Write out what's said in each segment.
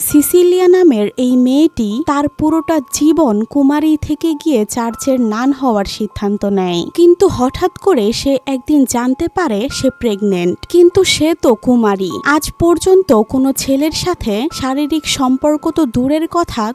Cecilia নামের এই মেয়েটি তার পুরোটা জীবন কুমারী থেকে গিয়ে চার্চের নান হওয়ার সিদ্ধান্ত নেয়, কিন্তু হঠাৎ করে সে একদিন জানতে পারে সে প্রেগনেন্ট। কিন্তু সে তো কুমারী, আজ পর্যন্ত কোনো ছেলের সাথে শারীরিক সম্পর্ক তো দূরের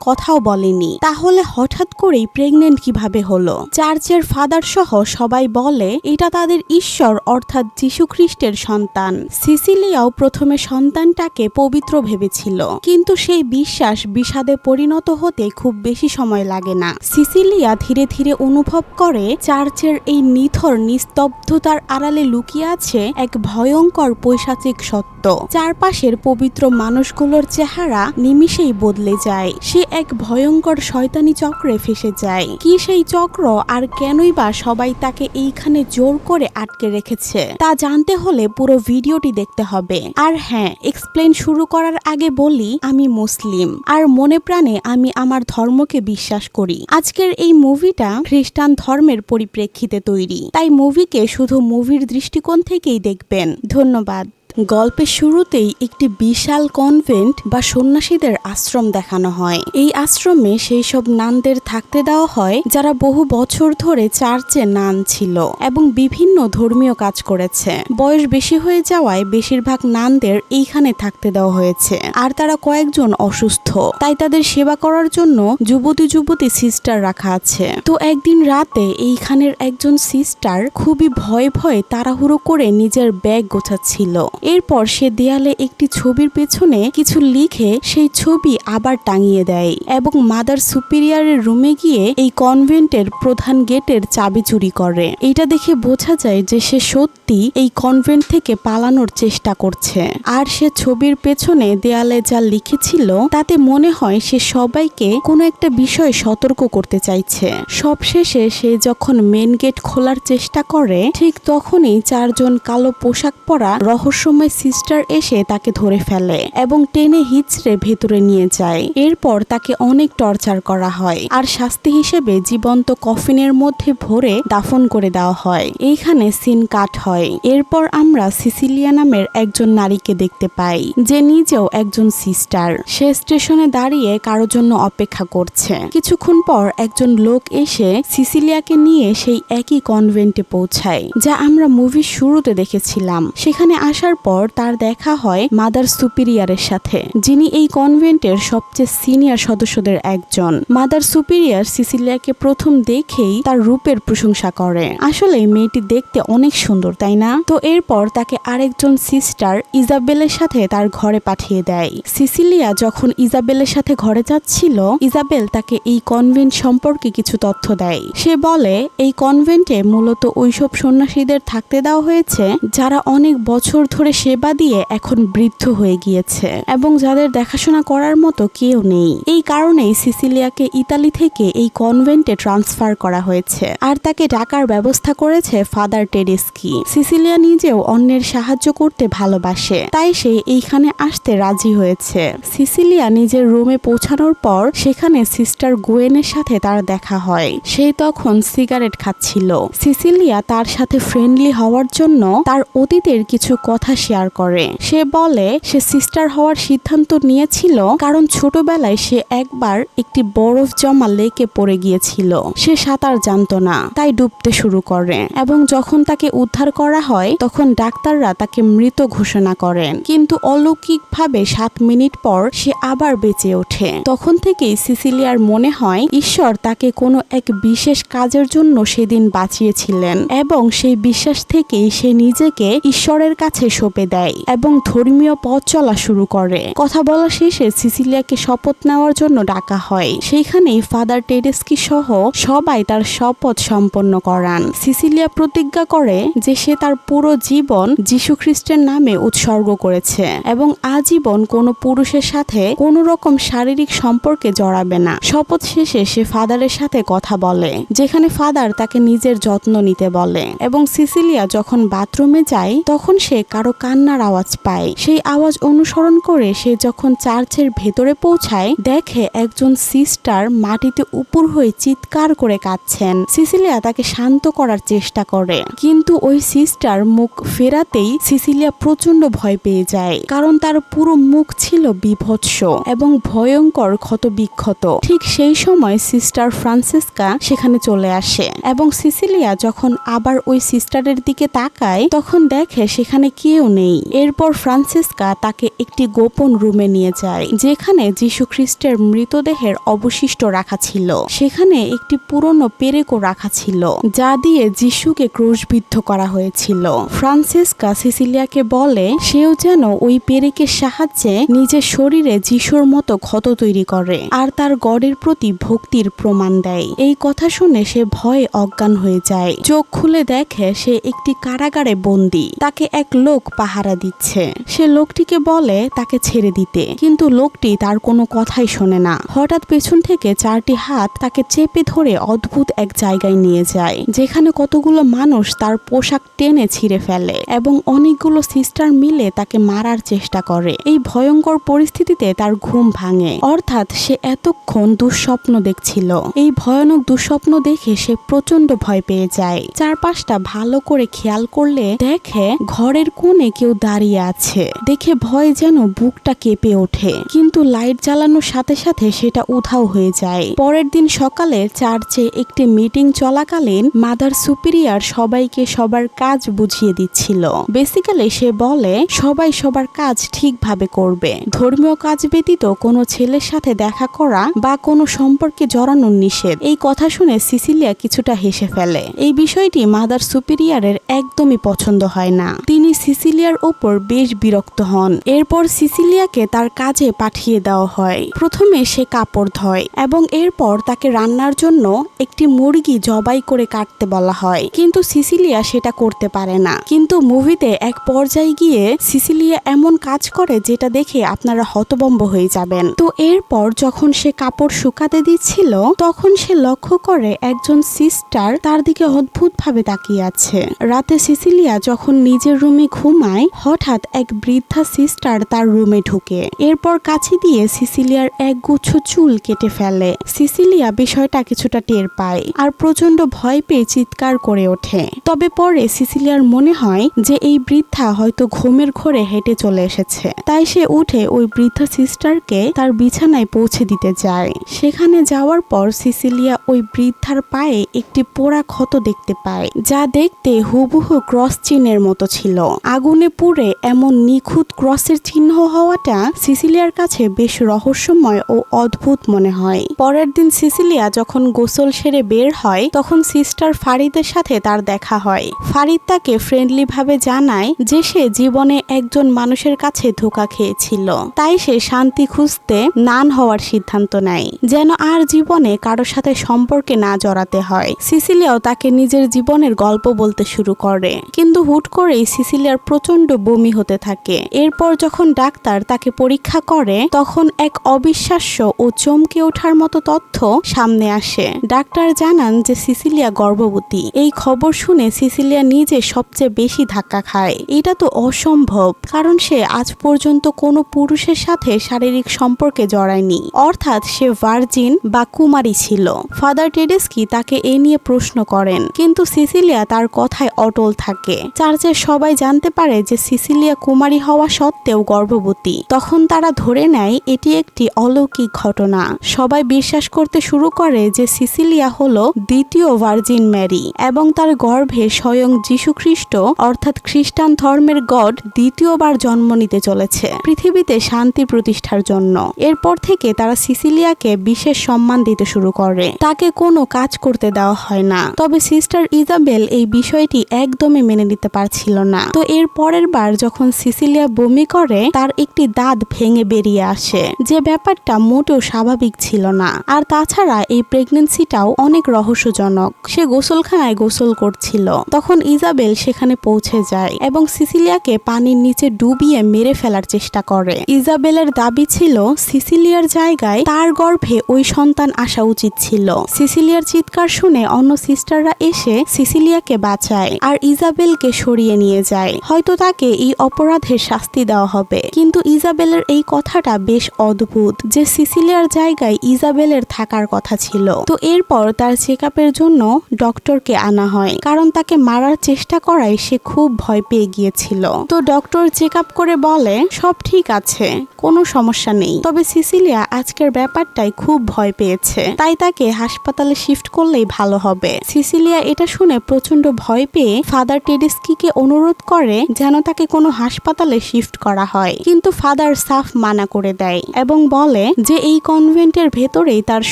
কথাও বলেনি, তাহলে হঠাৎ করেই প্রেগনেন্ট কিভাবে হলো? চার্চের ফাদার সহ সবাই বলে এটা তাদের ঈশ্বর অর্থাৎ যীশু খ্রিস্টের সন্তান। সিসিলিয়াও প্রথমে সন্তানটাকে পবিত্র ভেবেছিল, কিন্তু সেই বিশ্বাস বিষাদে পরিণত হতে খুব বেশি সময় লাগে না। সিসিলিয়া ধীরে ধীরে অনুভব করে চার্চের এই নিথর নিস্তব্ধতার আড়ালে লুকিয়ে আছে এক ভয়ঙ্কর পৈশাচিক সত্য। চারপাশের পবিত্র মানুষগুলোর চেহারা নিমিষেই বদলে যায়, সে এক ভয়ঙ্কর শয়তানি চক্রে ফেসে যায়। কি সেই চক্র, আর কেনই বা সবাই তাকে এইখানে জোর করে আটকে রেখেছে তা জানতে হলে পুরো ভিডিওটি দেখতে হবে। আর হ্যাঁ, এক্সপ্লেন শুরু করার আগে বলি, আমি মুসলিম আর মনে প্রাণে আমি আমার ধর্মকে বিশ্বাস করি। আজকের এই মুভিটা খ্রিস্টান ধর্মের পরিপ্রেক্ষিতে তৈরি, তাই মুভিকে শুধু মুভির দৃষ্টিকোণ থেকেই দেখবেন। ধন্যবাদ। গল্পের শুরুতেই একটি বিশাল কনভেন্ট বা সন্ন্যাসীদের আশ্রম দেখানো হয়। এই আশ্রমে সেই সব নানদের থাকতে দেওয়া হয় যারা বহু বছর ধরে চার্চে নান ছিল এবং বিভিন্ন ধর্মীয় কাজ করেছে। বয়স বেশি হয়ে যাওয়ায় বেশিরভাগ নানদের এইখানে থাকতে দেওয়া হয়েছে, আর তারা কয়েকজন অসুস্থ, তাই তাদের সেবা করার জন্য যুবতী সিস্টার রাখা আছে। তো একদিন রাতে এইখানের একজন সিস্টার খুবই ভয়ে তাড়াহুড়ো করে নিজের ব্যাগ গোছাচ্ছিল। এরপর সে দেয়ালে একটি ছবির পেছনে কিছু লিখে সেই ছবি আবার টাঙিয়ে দেয় এবং মাদার সুপিরিয়ারের রুমে গিয়ে এই কনভেন্টের প্রধান গেটের চাবি চুরি করে। এটা দেখে বোঝা যায় যে সে সত্যি এই কনভেন্ট থেকে পালানোর চেষ্টা করছে। আর সে ছবির পেছনে দেয়ালে যা লিখেছিল তাতে মনে হয় সে সবাইকে কোনো একটা বিষয়ে সতর্ক করতে চাইছে। সবশেষে সে যখন মেন গেট খোলার চেষ্টা করে, ঠিক তখনই চারজন কালো পোশাক পরা রহস্যময় সিস্টার এসে তাকে ধরে ফেলে এবং টেনে হিচড়ে ভেতরে নিয়ে যায়। এরপর তাকে অনেক টর্চার করা হয় আর শাস্তি হিসেবে জীবন্ত কফিনের মধ্যে ভরে দাফন করে দেওয়া হয়। এইখানে সিন কাট হয়। এরপর আমরা সিসিলিয়া নামের একজন নারীকে দেখতে পাই যে নিজেও একজন সিস্টার। সে স্টেশনে দাঁড়িয়ে কারোর জন্য অপেক্ষা করছে। কিছুক্ষণ পর একজন লোক এসে সিসিলিয়াকে নিয়ে সেই একই কনভেন্টে পৌঁছায় যা আমরা মুভির শুরুতে দেখেছিলাম। সেখানে আসার পর তার দেখা হয় মাদার সুপিরিয়ারের সাথে, যিনি এই কনভেন্টের সবচেয়ে সিনিয়র সদস্যদের একজন। মাদার সুপিরিয়ার সিসিলিয়াকে প্রথম দেখেই তার রূপের প্রশংসা করে। আসলে মেয়েটি দেখতে অনেক সুন্দর, তাই না? তো এরপর তাকে আরেকজন সিস্টার ইজাবেলের সাথে তার ঘরে পাঠিয়ে দেয়। সিসিলিয়া যখন ইজাবেলের সাথে ঘরে যাচ্ছিল, ইজাবেল তাকে এই কনভেন্ট সম্পর্কে কিছু তথ্য দেয়। সে বলে এই কনভেন্টে মূলত ওইসব সন্ন্যাসীদের থাকতে দেওয়া হয়েছে যারা অনেক বছর ধরে সেবা দিয়ে এখন বৃদ্ধ হয়ে গিয়েছে এবং যাদের দেখাশোনা করার মতো কেউ নেই। এই কারণেই সিসিলিয়াকে ইতালি থেকে এই কনভেন্টে ট্রান্সফার করা হয়েছে আর তাকে ডাকার ব্যবস্থা করেছে ফাদার টেডেস্কি। সিসিলিয়া নিজেও অন্যের সাহায্য করতে ভালোবাসে, তাই সে এইখানে আসতে রাজি হয়েছে। সিসিলিয়া নিজের রুমে পৌঁছানোর পর সেখানে সিস্টার গুয়েনের সাথে তার দেখা হয়। সে তখন সিগারেট খাচ্ছিল। সিসিলিয়া তার সাথে ফ্রেন্ডলি হওয়ার জন্য তার অতীতের কিছু কথা শেয়ার করে। সে বলে সে সিস্টার হওয়ার সিদ্ধান্ত নিয়েছিল কারণ ছোটবেলায় সে একবার একটি বরফ জমা লেকে পড়ে গিয়েছিল। সে সাঁতার জানতো না, তাই ডুবতে শুরু করে এবং যখন তাকে উদ্ধার করা হয় তখন ডাক্তাররা তাকে মৃত ঘোষণা করেন। কিন্তু অলৌকিকভাবে 7 মিনিট পর সে আবার বেঁচে ওঠে। তখন থেকেই সিসিলিয়ার মনে হয় ঈশ্বর তাকে কোনো এক বিশেষ কাজের জন্য সেদিন বাঁচিয়েছিলেন এবং সেই বিশ্বাস থেকেই সে নিজেকে ঈশ্বরের কাছে সঁপে দেয় এবং ধর্মীয় পথ চলা শুরু করে। কথা বলা শেষে সিসিলিয়াকে শপথ নেওয়ার জন্য ডাকা হয়। সেইখানেই ফাদার টেডেস্কি সহ সবাই তার শপথ সম্পন্ন করান। সিসিলিয়া প্রতিজ্ঞা করে যে সে তার পুরো জীবন যীশু খ্রিস্টের নামে উৎসর্গ করেছে এবং আজীবন কোনো পুরুষের সাথে কোনো রকম শারীরিক সম্পর্কে জড়াবে না। শপথ শেষে সে ফাদারের সাথে কথা বলে, যেখানে ফাদার তাকে নিজের যত্ন নিতে বলে এবং সিসিলিয়া যখন বাথরুমে যায় তখন সে কারো কান্নার আওয়াজ পায়। সেই আওয়াজ অনুসরণ করে সে যখন চার্চের ভেতরে পৌঁছায়, দেখে একজন সিস্টার মাটিতে উপর হয়ে চিৎকার করে কাঁদছেন। সিসিলিয়া তাকে শান্ত করার চেষ্টা করে, কিন্তু ওই সিস্টার মুখ ফেরাতেই সিসিলিয়া প্রচন্ড ভয় পেয়ে যায়, কারণ তার পুরো মুখ ছিল বিভৎস এবং ভয়ঙ্কর ক্ষতবিক্ষত। ঠিক সেই সময় সিস্টার ফ্রান্সিসকা সেখানে চলে আসে এবং সিসিলিয়া যখন আবার ওই সিস্টারের দিকে তাকায় তখন দেখে সেখানে কেউ নেই। এরপর ফ্রান্সিসকা তাকে একটি গোপন রুমে নিয়ে যায়, যেখানে যীশু খ্রিস্টের মৃতদেহের অবশিষ্ট রাখা ছিল। সেখানে একটি পুরনো পেরেকও রাখা ছিল, যা দিয়ে যীশুকে ক্রুশবিদ্ধ করা হয়েছিল। ফ্রান্সিসকা সিসিলিয়াকে বলে সেও যেন ওই পেরেকের সাহায্যে নিজের শরীরে যীশুর মতো ক্ষত তৈরি করে আর তার গডের প্রতি ভক্তির প্রমাণ দেয়। এই কথা শুনে সে ভয়ে অজ্ঞান হয়ে যায়। চোখ খুলে দেখে সে একটি কারাগারে বন্দী। তাকে এক লোক পাহারা দিচ্ছে। সে লোকটিকে বলে তাকে ছেড়ে দিতে, কিন্তু লোকটি তার কোনো কথাই শোনে না। হঠাৎ পেছন থেকে 4টি হাত তাকে চেপে ধরে অদ্ভুত এক জায়গায় নিয়ে যায়, যেখানে কতগুলো মানুষ তার পোশাক টেনে ছিঁড়ে ফেলে এবং অনেকগুলো সিস্টার মিলে তাকে মারার চেষ্টা করে। এই ভয়ঙ্কর পরিস্থিতিতে তার ঘুম ভাঙে, অর্থাৎ সে এতক্ষণ দুঃস্বপ্ন দেখছিল। এই ভয়ানক দুঃস্বপ্ন দেখে সে প্রচন্ড ভয় পেয়ে যায়। চারপাশটা ভালো করে খেয়াল করলে দেখে ঘরের কোণে কেউ দাঁড়িয়ে আছে। দেখে ভয় যেন বুকটা কেঁপে ওঠে, কিন্তু লাইট জ্বালানোর সাথে সাথে সেটা উধাও হয়ে যায়। পরের দিন সকালে চার্চে একটি মিটিং চলাকালীন মাদার সুপিরিয়র সবাইকে সবার কাজ বুঝিয়ে দিচ্ছিল। বেসিক্যালি সে বলে সবাই সবার কাজ ঠিকভাবে করবে। ধর্মীয় কাজ ব্যতীত কোনো ছেলের সাথে দেখা করা বা কোনো সম্পর্কে জড়ানো নিষেধ। এই কথা শুনে সিসিলিয়া কিছুটা হেসে ফেলে। এই বিষয়টি মাদার সুপিরিয়রের একদমই পছন্দ হয় না। তিনি সিসিলিয়ার উপর বেশ বিরক্ত হন। এরপর সিসিলিয়াকে তার কাজে পাঠিয়ে দেওয়া হয়। প্রথমে সে কাপড় ধয় এবং এরপর তাকে রান্নার জন্য একটি মুরগি জবাই করে কাটতে বলা হয়, কিন্তু সিসিলিয়া সেটা করতে পারে না। কিন্তু মুভিতে এক পর্যায়ে গিয়ে সিসিলিয়া এমন কাজ করে যেটা দেখে আপনারা হতভম্ব হয়ে যাবেন। তো এরপর যখন সে কাপড় শুকাতে দিচ্ছিল তখন সে লক্ষ্য করে একজন সিস্টার তার দিকে অদ্ভুতভাবে তাকিয়ে আছে। রাতে সিসিলিয়া যখন নিজের রুমে ঘুমায়, হঠাৎ এক বৃদ্ধা সিস্টার তার রুমে ঢুকে। এরপর কাছে দিয়ে সিসিলিয়ার এক গুচ্ছ চুল কেটে ফেলে। সিসিলিয়া বিষয়টা কিছুটা টের পায় আর প্রচন্ড ভয় পেয়ে চিৎকার করে ওঠে। তবে পরে সিসিলিয়ার মনে হয় যে এই বৃদ্ধা হয়তো ঘুমের ঘোরে হেঁটে চলে এসেছে, তাই সে উঠে ওই বৃদ্ধা সিস্টারকে তার বিছানায় পৌঁছে দিতে যায়। সেখানে যাওয়ার পর সিসিলিয়া ওই বৃদ্ধার পায়ে একটি পোড়া ক্ষত দেখতে পায়, যা দেখতে হুবহু ক্রস চিহ্নের মতো ছিল। আগুনে পুড়ে এমন নিখুঁত ক্রসের চিহ্ন হওয়াটা সিসিলিয়ার কাছে বেশ রহস্যময় ও অদ্ভুত মনে হয়। পরের দিন সিসিলিয়া যখন গোসল সেরে বের হয় তখন সিস্টার ফারিদের সাথে তার দেখা হয়। ফারিদ তাকে ফ্রেন্ডলি ভাবে জানায় যে সে জীবনে একজন মানুষের কাছে ধোঁকা খেয়েছিল, তাই সে শান্তি খুঁজতে নান হওয়ার সিদ্ধান্ত নেয়, যেন আর জীবনে কারোর সাথে সম্পর্কে না জড়াতে হয়। সিসিলিয়াও তাকে নিজের জীবনের গল্প বলতে শুরু করে, কিন্তু হুট করেই সিসিলিয়ার প্রচন্ড বমি হতে থাকে। এরপর যখন ডাক্তার তাকে পরীক্ষা করে তখন এক অবিশ্বাস্য ও চমকে ওঠার মতো তথ্য সামনে আসে। ডাক্তার জানান যে সিসিলিয়া গর্ভবতী। এই খবর শুনে সিসিলিয়া নিজে সবচেয়ে বেশি ধাক্কা খায়। এটা তো অসম্ভব, কারণ সে আজ পর্যন্ত কোনো পুরুষের সাথে শারীরিক সম্পর্কে জড়ায়নি, অর্থাৎ সে ভার্জিন বা কুমারী ছিল। ফাদার টেডেস্কি তাকে এ নিয়ে প্রশ্ন করেন, কিন্তু সিসিলিয়া তার কথায় অটল থাকে। চার্চের সবাই জানতে পারে যে সিসিলিয়া কুমারী হওয়া সত্ত্বেও গর্ভবতী। তখন তারা ধরে নেয় এটি একটি অলৌকিক ঘটনা। সবাই বিশ্বাস করতে শুরু করে যে সিসিলিয়া হলো দ্বিতীয় ভার্জিন ম্যারি এবং তার গর্ভে স্বয়ং যীশু খ্রিস্ট অর্থাৎ খ্রিস্টান ধর্মের গড দ্বিতীয়বার জন্ম নিতে চলেছে পৃথিবীতে শান্তি প্রতিষ্ঠার জন্য। এরপর থেকে তারা সিসিলিয়াকে বিশেষ সম্মান দিতে শুরু করে। তাকে কোনো কাজ করতে দেওয়া হয় না। তবে সিস্টার ইজাবেল এই বিষয়টি একদমই মেনে নিতে পারছিল না। তো এর পরের বার যখন সিসিলিয়া বমি করে তার একটি দাঁত ভেঙে বেরিয়ে আসে, যে ব্যাপারটা মোটেও স্বাভাবিক ছিল না। আর তাছাড়া এই প্রেগন্যান্সিটাও অনেক রহস্যজনক। সে গোসলখানায় গোসল করছিল, তখন ইজাবেল সেখানে পৌঁছে যায় এবং সিসিলিয়াকে পানির নিচে ডুবিয়ে মেরে ফেলার চেষ্টা করে। ইজাবেলের দাবি ছিল সিসিলিয়ার জায়গায় তার গর্ভে ওই সন্তান আসা উচিত ছিল। সিসিলিয়ার চিৎকার শুনে অন্য সিস্টাররা এসে সিসিলিয়াকে বাঁচায় আর ইজাবেলকে সরিয়ে নিয়ে যায়। হয়তো হয়তো তাকে এই অপরাধের শাস্তি দেওয়া হবে। কিন্তু ইজাবেলের এই কথাটা বেশ অদ্ভুত যে সিসিলিয়ার জায়গায় ইজাবেলের থাকার কথা ছিল। তো এরপর তার চেকআপের জন্য ডক্টরকে আনা হয়, কারণ তাকে মারার চেষ্টা করায় সে খুব ভয় পেয়ে গিয়েছিল। তো ডক্টর চেকআপ করে বলে সব ঠিক আছে, কোনো সমস্যা নেই, তবে সিসিলিয়া আজকের ব্যাপারটাই খুব ভয় পেয়েছে, তাই তাকে হাসপাতালে শিফট করলেই ভালো হবে। সিসিলিয়া এটা শুনে প্রচন্ড ভয় পেয়ে ফাদার টেডেস্কিকে অনুরোধ করে যেন তাকে কোনো হাসপাতালে শিফট করা হয়, কিন্তু ফাদার সাফ মানা করে দেয় এবং বলে যে এই কনভেন্টের ভেতরেই তার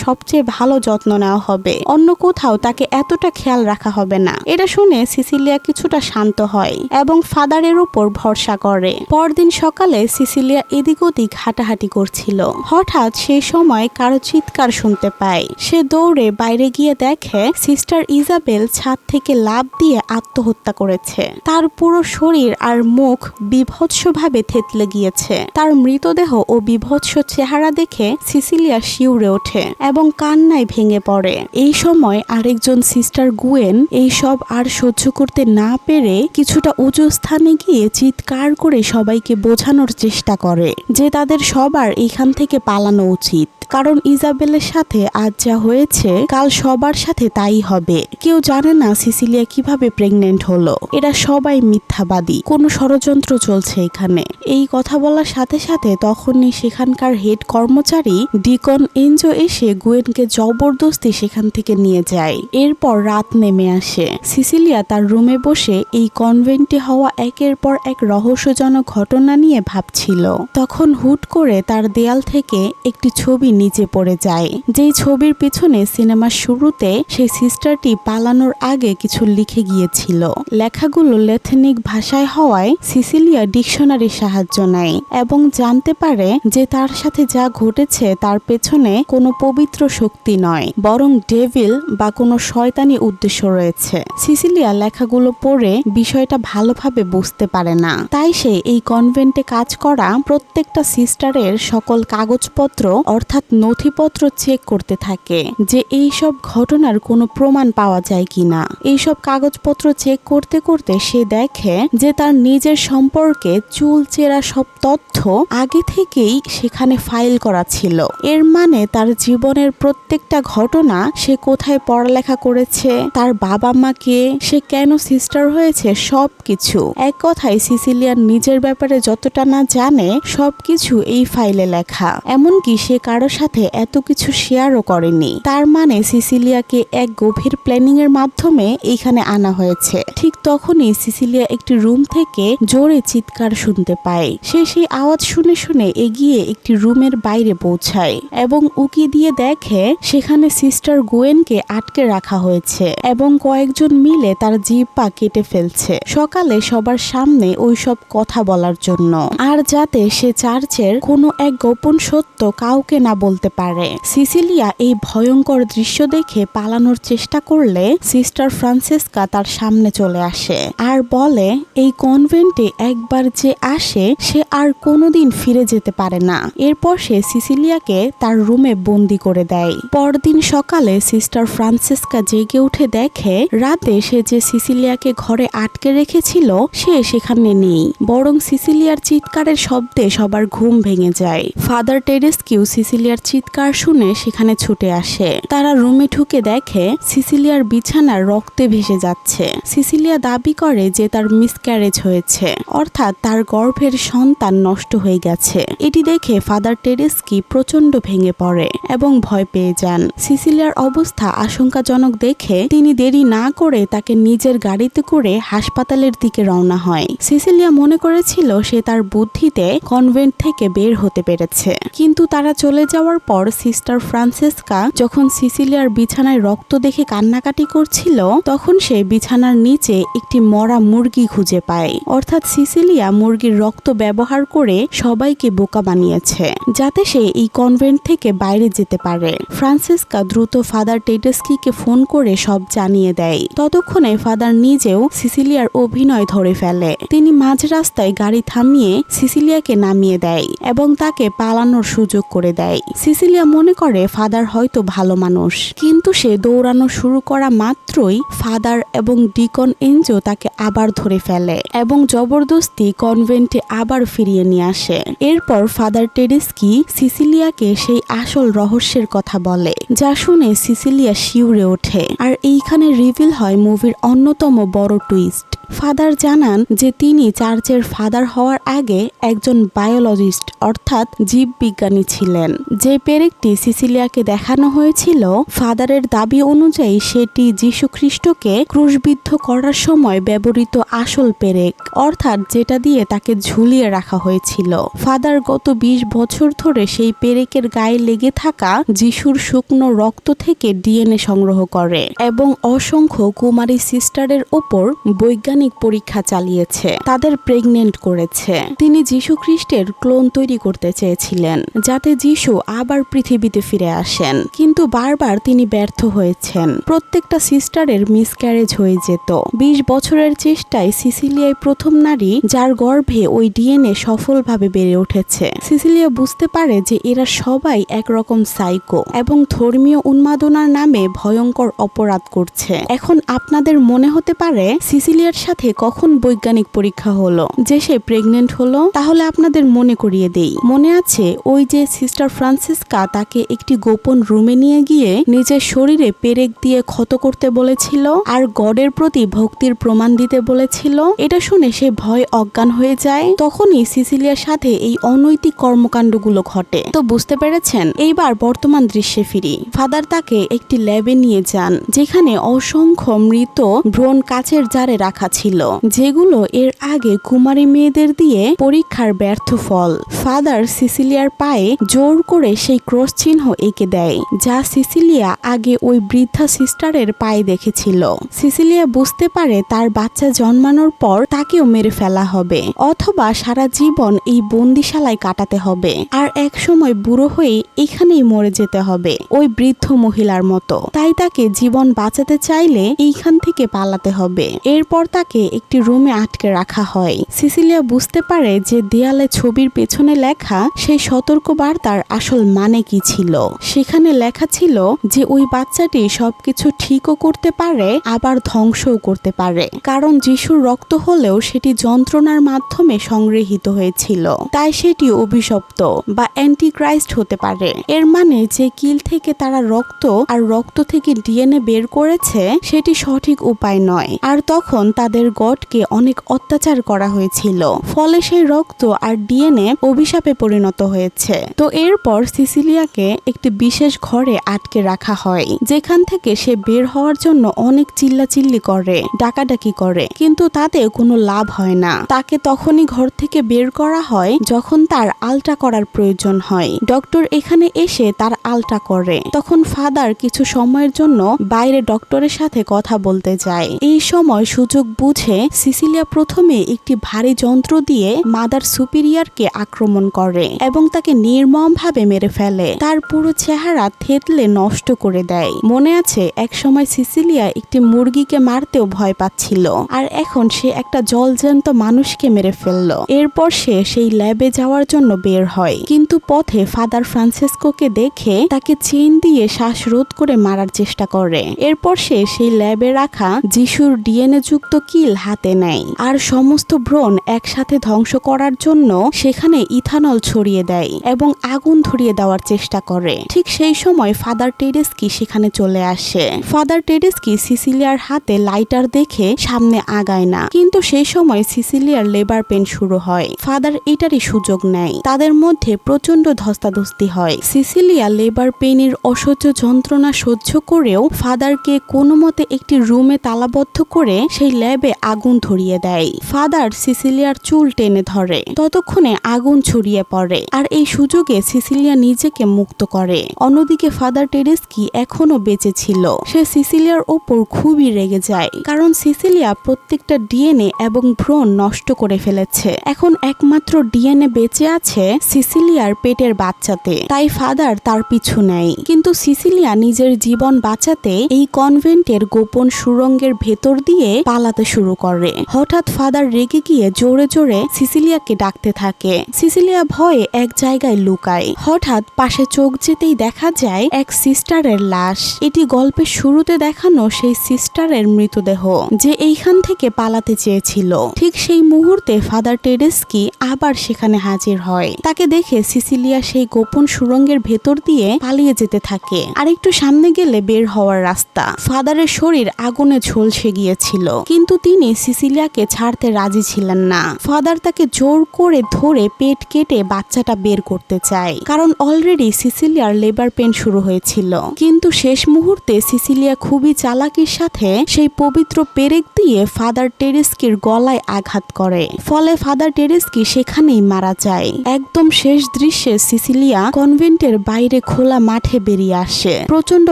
সবচেয়ে ভালো যত্ন নেওয়া হবে, অন্য কোথাও তাকে এতটা খেয়াল রাখা হবে না। এটা শুনে সিসিলিয়া কিছুটা শান্ত হয় এবং ফাদারের উপর ভরসা করে। পরদিন সকালে সিসিলিয়া এদিক ওদিক হাঁটাহাঁটি করছিল। হঠাৎ সেই সময় কারো চিৎকার শুনতে পায়। সে দৌড়ে বাইরে গিয়ে দেখে সিস্টার ইজাবেল ছাদ থেকে লাফ দিয়ে আত্মহত্যা করেছে। তার পুরো শরীর আর মুখ বিভৎসভাবে থেতলে গিয়েছে। তার মৃতদেহ ও বিভৎস চেহারা দেখে সিসিলিয়া শিউরে ওঠে এবং কান্নায় ভেঙে পড়ে। এই সময় আরেকজন সিস্টার গুয়েন এই সব আর সহ্য করতে না পেরে কিছুটা উঁচু স্থানে গিয়ে চিৎকার করে সবাইকে বোঝানোর চেষ্টা করে যে তাদের সবার এখান থেকে পালানো উচিত, কারণ ইজাবেলের সাথে আজ যা হয়েছে কাল সবার সাথে তাই হবে। কেউ জানে না সিসিলিয়া কিভাবে প্রেগনেন্ট হলো, এরা সবাই মিথ্যাবাদী, কোনো ষড়যন্ত্র চলছে এখানে। এই কথা বলার সাথে সাথে তখনই সেখানকার হেড কর্মচারী ডিকন এনজো এসে গুয়েনকে জবরদস্তি সেখান থেকে নিয়ে যায়। এরপর রাত নেমে আসে। সিসিলিয়া তার রুমে বসে এই কনভেন্টে হওয়া একের পর এক রহস্যজনক ঘটনা নিয়ে ভাবছিল। তখন হুট করে তার দেয়াল থেকে একটি ছবি নিচে পড়ে যায়। যেই ছবির পিছনে সিনেমার শুরুতে সেই সিস্টারটি পালানোর আগে কিছু লিখে গিয়েছিল। লেখাগুলো ল্যাথনিক ভাষায় হওয়ায় সিসিলিয়া ডিকশনারির সাহায্য নেয় এবং জানতে পারে যে তার সাথে যা ঘটেছে তার পেছনে কোনো পবিত্র শক্তি নয়, বরং ডেভিল বা কোনো শয়তানি উদ্দেশ্য রয়েছে। সিসিলিয়া লেখাগুলো পড়ে বিষয়টা ভালোভাবে বুঝতে পারে না, তাই সে এই কনভেন্টে কাজ করা প্রত্যেকটা সিস্টারের সকল কাগজপত্র অর্থাৎ নথিপত্র চেক করতে থাকে যে এই সব ঘটনার কোনো প্রমাণ পাওয়া যায় কিনা। এইসব কাগজপত্র চেক করতে করতে সে দেখে যে তার নিজের সম্পর্কে চুলচেরা সব তথ্য আগে থেকেই সেখানে ফাইল করা ছিল। এর মানে তার জীবনের প্রত্যেকটা ঘটনা, সে কোথায় পড়ালেখা করেছে, তার বাবা মাকে, সে কেন সিস্টার হয়েছে, সবকিছু। এক কথায় সিসিলিয়ার নিজের ব্যাপারে যতটা না জানে সবকিছু এই ফাইলে লেখা। এমনকি সে কারোর সাথে এত কিছু শেয়ারও করেনি। তার মানে সিসিলিয়াকে এক গভীর প্ল্যানিং এর মাধ্যমে এইখানে আনা হয়েছে। ঠিক তখনই সিসিলিয়া একটি রুম থেকে জোরে চিৎকার শুনতে পায়। সে সেই আওয়াজ শুনে শুনে এগিয়ে একটি রুমের বাইরে পৌঁছায় এবং উকি দিয়ে দেখে সেখানে সিস্টার গুয়েনকে আটকে রাখা হয়েছে এবং কয়েকজন মিলে তার জিভ পা কেটে ফেলছে সকালে সবার সামনে ওই সব কথা বলার জন্য, আর যাতে সে চার্চের কোনো এক গোপন সত্য কাউকে না বলতে পারে। সিসিলিয়া এই ভয়ঙ্কর দৃশ্য দেখে পালানোর চেষ্টা করলে সিস্টার ফ্রান্সিসকা তার সামনে চলে আসে আর বলে এই কনভেন্টে একবার যে আসে সে আর কোনোদিন ফিরে যেতে পারে না। এরপর সে সিসিলিয়াকে তার রুমে বন্দি করে দেয়। পরদিন সকালে সিস্টার ফ্রান্সিসকা জেগে উঠে দেখে রাতে সে যে সিসিলিয়াকে ঘরে আটকে রেখেছিল সে সেখানে নেই, বরং সিসিলিয়ার চিৎকারের শব্দে সবার ঘুম ভেঙে যায়। ফাদার টেডেস্কিউ সিসিলিয়ার চিৎকার শুনে সেখানে ছুটে আসে। তারা রুমে ঢুকে দেখে সিসিলিয়ার বিছানা রক্তে ভেসে যাচ্ছে। সিসিলিয়া দাবি করে যে তার মিসক্যারেজ হয়েছে, অর্থাৎ তার গর্ভের সন্তান নষ্ট হয়ে গেছে। এটি দেখে ফাদার টেডেস্কি প্রচন্ড ভেঙে পড়ে এবং ভয় পেয়ে যান। সিসিলিয়ার অবস্থা আশঙ্কাজনক দেখে তিনি দেরি না করে তাকে নিজের গাড়িতে করে হাসপাতালের দিকে রওনা হয়। সিসিলিয়া মনে করেছিল সে তার বুদ্ধিতে কনভেন্ট থেকে বের হতে পেরেছে, কিন্তু তারা চলে যাওয়ার পর সিস্টার ফ্রান্সিসকা যখন সিসিলিয়ার বিছানায় রক্ত দেখে কান্নাকাটি করছিল তখন সে বিছানার নিচে একটি মরা মুরগি খুঁজে পায়। অর্থাৎ সিসিলিয়া মুরগির রক্ত ব্যবহার করে সবাইকে বোকা বানিয়েছে যাতে সে এই কনভেন্ট থেকে বাইরে যেতে পারে। ফ্রান্সিসকা দ্রুত ফাদার টেডেস্কিকে ফোন করে সব জানিয়ে দেয়। ততক্ষণে ফাদার নিজেও সিসিলিয়ার অভিনয় ধরে ফেলে। তিনি মাঝ রাস্তায় গাড়ি থামিয়ে সিসিলিয়াকে নামিয়ে দেয় এবং তাকে পালানোর সুযোগ করে দেয়। সিসিলিয়া মনে করে ফাদার হয়তো ভালো মানুষ, কিন্তু সে দৌড়ানো শুরু করা মাত্রই ফাদার এবং ডিকন এনজো তাকে আবার ধরে ফেলে এবং জবরদস্তি কনভেন্টে আবার ফিরিয়ে নিয়ে আসে। এরপর ফাদার টেডেস্কি সিসিলিয়াকে সেই আসল রহস্যের কথা বলে, যা শুনে সিসিলিয়া শিউরে ওঠে। আর এইখানে রিভিল হয় মুভির অন্যতম বড় টুইস্ট। ফাদার জানান যে তিনি চার্চের ফাদার হওয়ার আগে একজন বায়োলজিস্ট অর্থাৎ জীববিজ্ঞানী ছিলেন। যে পেরেকটি সিসিলিয়াকে দেখানো হয়েছিল, ফাদারের দাবি অনুযায়ী সেটি যীশু খ্রিস্টকে ক্রুশবিদ্ধ করার সময় ব্যবহৃত আসল পেরেক, অর্থাৎ যেটা দিয়ে তাকে ঝুলিয়ে রাখা হয়েছিল। ফাদার গত 20 বছর ধরে সেই পেরেকের গায়ে লেগে থাকা যীশুর শুকনো রক্ত থেকে ডিএনএ সংগ্রহ করে এবং অসংখ্য কুমারী সিস্টারের ওপর বৈজ্ঞানিক পরীক্ষা চালিয়েছে, তাদের প্রেগনেন্ট করেছে। তিনি যীশু খ্রিস্টের ক্লোন তৈরি করতে চেয়েছিলেন যাতে যীশু আবার পৃথিবীতে ফিরে আসেন, কিন্তু বারবার তিনি ব্যর্থ হয়েছেন। প্রত্যেকটা সিস্টারের মিসক্যারেজ হয়ে যেত। 20 বছরের চেষ্টায় সিসিলিয়াই প্রথম নারী যার গর্ভে ওই ডিএনএ সফলভাবে বেড়ে উঠেছে। সিসিলিয়া বুঝতে পারে যে এরা সবাই একরকম সাইকো এবং ধর্মীয় উন্মাদনার নামে ভয়ঙ্কর অপরাধ করছে। এখন আপনাদের মনে হতে পারে সিসিলিয়ার সাথে কখন বৈজ্ঞানিক পরীক্ষা হলো যে সে প্রেগনেন্ট হলো? তাহলে আপনাদের মনে করিয়ে দেই। মনে আছে ওই যে সিস্টার ফ্রান্সিসকা তাকে একটি গোপন রুমে নিয়ে গিয়ে নিজের শরীরে পেরেক দিয়ে ক্ষত করতে বলেছিল আর গডের প্রতি ভক্তির প্রমাণ দিতে বলেছিল? এটা শুনে সে ভয় অজ্ঞান হয়ে যায়। তখনই সিসিলিয়ার সাথে এই অনৈতিক কর্মকাণ্ডগুলো ঘটে। তো বুঝতে পেরেছেন? এইবার বর্তমান দৃশ্যে ফিরি। ফাদার তাকে একটি ল্যাবে নিয়ে যান যেখানে অসংখ্য মৃত ব্রণ কাচের জারে রাখা ছিল, যেগুলো এর আগে কুমারী মেয়েদের দিয়ে পরীক্ষার ব্যর্থ ফল। ফাদার সিসিলিয়ার পায়ে জোর করে সেই ক্রস চিহ্ন এঁকে দেয় যা সিসিলিয়া আগে ওই বৃদ্ধা সিস্টারের পায়ে দেখেছিল। সিসিলিয়া বুঝতে পারে তার বাচ্চা জন্মানোর পর তাকেও মেরে ফেলা হবে অথবা সারা জীবন এই বন্দিশালায় কাটাতে হবে, আর এক সময় বুড়ো হয়ে এখানেই মরে যেতে হবে ওই বৃদ্ধ মহিলার মতো। তাই তাকে জীবন বাঁচাতে চাইলে এইখান থেকে পালাতে হবে। এরপর তাকে একটি রুমে আটকে রাখা হয়। সিসিলিয়া বুঝতে পারে যে দেয়ালে ছবির পেছনে লেখা সেই সতর্ক বার্তার আসল মানে কি ছিল। সেখানে লেখা ছিল যে ওই বাচ্চাটি সবকিছু ঠিকও করতে পারে আবার ধ্বংসও করতে পারে, কারণ যিশুর রক্ত হলেও সেটি যন্ত্রণার মাধ্যমে সংগৃহীত হয়েছিল, তাই সেটি অভিশপ্ত বা অ্যান্টিক্রাইস্ট হতে পারে। এর মানে যে কিল থেকে তারা রক্ত আর রক্ত থেকে ডিএনএ বের করেছে সেটি সঠিক উপায় নয়, আর তখন তাদের গডকে অনেক অত্যাচার করা হয়েছিল, ফলে সেই রক্ত আর ডিএনএ অভিশাপে পরিণত হয়েছে। তো এরপর সিসিলিয়াকে একটি বিশেষ ঘরে আটকে রাখা হয়, যেখান থেকে সে বের হওয়ার জন্য অনেক চিল্লাচিল্লি করে, ডাকাডাকি করে, কিন্তু তাতে কোনো লাভ হয় না। তাকে তখনই ঘর থেকে বের করা হয় যখন তার আলট্রা করার প্রয়োজন হয়। ডক্টর এখানে এসে তার আলট্রা করে। তখন ফাদার কিছু সময়ের জন্য বাইরে ডক্টরের সাথে কথা বলতে যায়। এই সময় সুযোগ বুঝে সিসিলিয়া প্রথমে একটি ভারী যন্ত্র দিয়ে মাদার সুপিরিয়রকে আক্রমণ করে এবং তাকে নির্মমভাবে মেরে ফেলে। তার পুরো চেহারা থেতলে নষ্ট করে দেয়। মনে আছে একসময় সিসিলিয়া একটি মুরগিকে মারতেও ভয় পাচ্ছিল, আর এখন সে একটা জলজ্যান্ত মানুষকে মেরে ফেলল। এরপর সে সেই ল্যাবে যাওয়ার জন্য বের হয়, কিন্তু পথে ফাদার ফ্রান্সিসকোকে দেখে তাকে চেইন দিয়ে শ্বাসরোধ করে মারার চেষ্টা করে। এরপর সে সেই ল্যাবে রাখা যিশুর ডিএনএ যুক্ত কিল হাতে নেয় আর সমস্ত ব্রণ একসাথে ধ্বংস করার জন্য সেখানে ইথানল ছড়িয়ে দেয় এবং আগুন ধরিয়ে দেওয়ার চেষ্টা করে। ঠিক সেই সময় ফাদার টেডেস্কি সেখানে চলে আসে। ফাদার টেডেস্কি সিসিলিয়ার হাতে লাইটার দেখে সামনে আগায় না, কিন্তু সেই সময় সিসিলিয়ার লেবার পেন শুরু হয়। ফাদার এটারই সুযোগ নেয়। তাদের মধ্যে প্রচন্ড ধস্তাধস্তি হয়। সিসিলিয়া লেবার পেনের অসহ্য যন্ত্রণা সহ্য করেও ফাদারকে কোনো মতে একটি রুমে তালাবদ্ধ করে সেই ল্যাবে আগুন ধরিয়ে দেয়। ফাদার সিসিলিয়ার চুল টেনে ধরে, ততক্ষণে আগুন ছড়িয়ে পড়ে, আর এই সুযোগে সিসিলিয়া নিজেকে মুক্ত করে। অন্যদিকে ফাদার টেডেস্কি এখনো বেঁচে ছিল। সে সিসিলিয়ার ওপর খুবই রেগে যায়, কারণ সিসিলিয়া প্রত্যেকটা ডিএনএ এবং ভ্রূণ নষ্ট করে ফেলেছে। এখন একমাত্র ডিএনএ বেঁচে আছে সিসিলিয়ার পেটের বাচ্চাতে, তাই ফাদার তার পিছু নেয়। কিন্তু সিসিলিয়া নিজের জীবন বাঁচাতে এই কনভেন্টের গোপন সুড়ঙ্গের ভেতর দিয়ে পালাতে শুরু করে। হঠাৎ ফাদার রেগে গিয়ে জোরে জোরে সিসিলিয়াকে ডাকতে থাকে। সিসিলিয়া ভয়ে এক জায়গায় লুকায়। হঠাৎ পাশে চোখ যেতেই দেখা যায় এক সিস্টারের লাশ। এটি গল্পের শুরুতে দেখানো সেই সিস্টারের মৃতদেহ, যে এইখান সেখান থেকে পালাতে চেয়েছিল। ঠিক সেই মুহূর্তে ফাদার টেডেস্কি আবার সেখানে হাজির হয়। তাকে দেখে সিসিলিয়া সেই গোপন সুড়ঙ্গের ভেতর দিয়ে পালিয়ে যেতে থাকে। আর একটু সামনে গেলে বের হওয়ার রাস্তা। ফাদারের শরীর আগুনে ঝলসে গিয়েছিল, কিন্তু তিনি সিসিলিয়াকে ছাড়তে রাজি ছিলেন না। ফাদার তাকে জোর করে ধরে পেট কেটে বাচ্চাটা বের করতে চায়, কারণ অলরেডি সিসিলিয়ার লেবার পেন শুরু হয়েছিল। কিন্তু শেষ মুহূর্তে সিসিলিয়া খুবই চালাকির সাথে সেই পবিত্র পেরেক দিয়ে ফাদার টেডেস্কির গলায় আঘাত করে। ফলে ফাদার টেডেস্কি সেখানেই মারা যায়। একদম শেষ দৃশ্যে সিসিলিয়া কনভেন্টের বাইরে খোলা মাঠে বেরিয়ে আসে। প্রচন্ড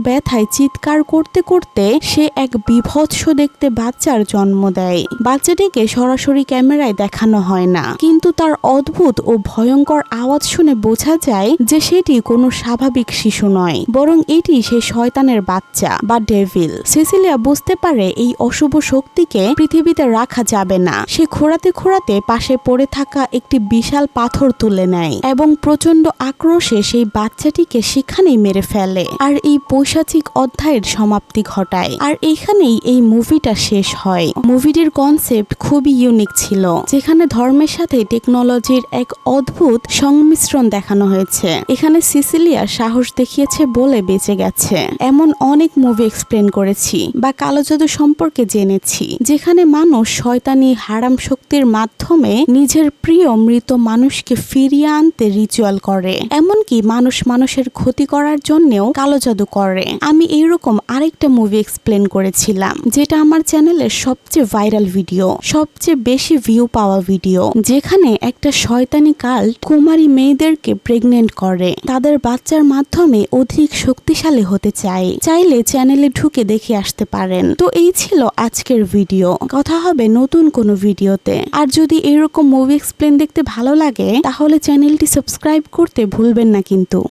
ব্যথায় চিৎকার করতে করতে সে এক বিভৎস দেখতে বাচ্চার জন্ম দেয়। বাচ্চাটিকে সরাসরি ক্যামেরায় দেখানো হয় না, কিন্তু তার অদ্ভুত ও ভয়ঙ্কর আওয়াজ শুনে বোঝা যায় যে সেটি কোনো স্বাভাবিক শিশু নয়, বরং এটি সেই শয়তানের বাচ্চা বা ডেভিল। সিসিলিয়া বুঝতে পারে এই অশুভ শক্তিকে পৃথিবীতে রাখা যাবে না। সে খোঁড়াতে খোঁড়াতে পাশে পড়ে থাকা একটি বিশাল পাথর তুলে নেয় এবং প্রচন্ড আক্রোশে সেই বাচ্চাটিকে সেখানেই মেরে ফেলে। আর এই পৈশাচিক অধ্যায়ের সমাপ্তি ঘটায়। আর এইখানেই এই মুভিটা শেষ হয়। মুভিটির কনসেপ্ট খুবই ইউনিক ছিল, যেখানে ধর্মের সাথে টেকনোলজির এক অদ্ভুত সংমিশ্রণ দেখানো হয়েছে। এখানে সিসিলিয়া সাহস দেখিয়েছে বলে বেঁচে গেছে। এমন অনেক মুভি এক্সপ্লেন করেছি বা কালো জাদু সম্পর্কে জেনেছি, যেখানে মানুষ শয়তানি হারাম শক্তির মাধ্যমে নিজের প্রিয় মৃত মানুষকে ফিরিয়ে আনতে রিচুয়াল করে। এমনকি মানুষ মানুষের ক্ষতি করার জন্যও কালো জাদু করে। আমি এইরকম আরেকটা মুভি এক্সপ্লেন করেছিলাম, যেটা আমার চ্যানেলের সবচেয়ে ভাইরাল ভিডিও, সবচেয়ে বেশি ভিউ পাওয়া ভিডিও, যেখানে একটা শয়তানি কাল্ট কুমারী মেয়েদেরকে প্রেগনেন্ট করে তাদের বাচ্চার মাধ্যমে অধিক শক্তিশালী হতে চাইলে চ্যানেলে ঢুকে দেখে আসতে পারেন। তো এই ছিল আজকের ভিডিও। কথা হবে নতুন কোনো ভিডিওতে। আর যদি এরকম মুভি এক্সপ্লেন দেখতে ভালো লাগে তাহলে চ্যানেলটি সাবস্ক্রাইব করতে ভুলবেন না কিন্তু।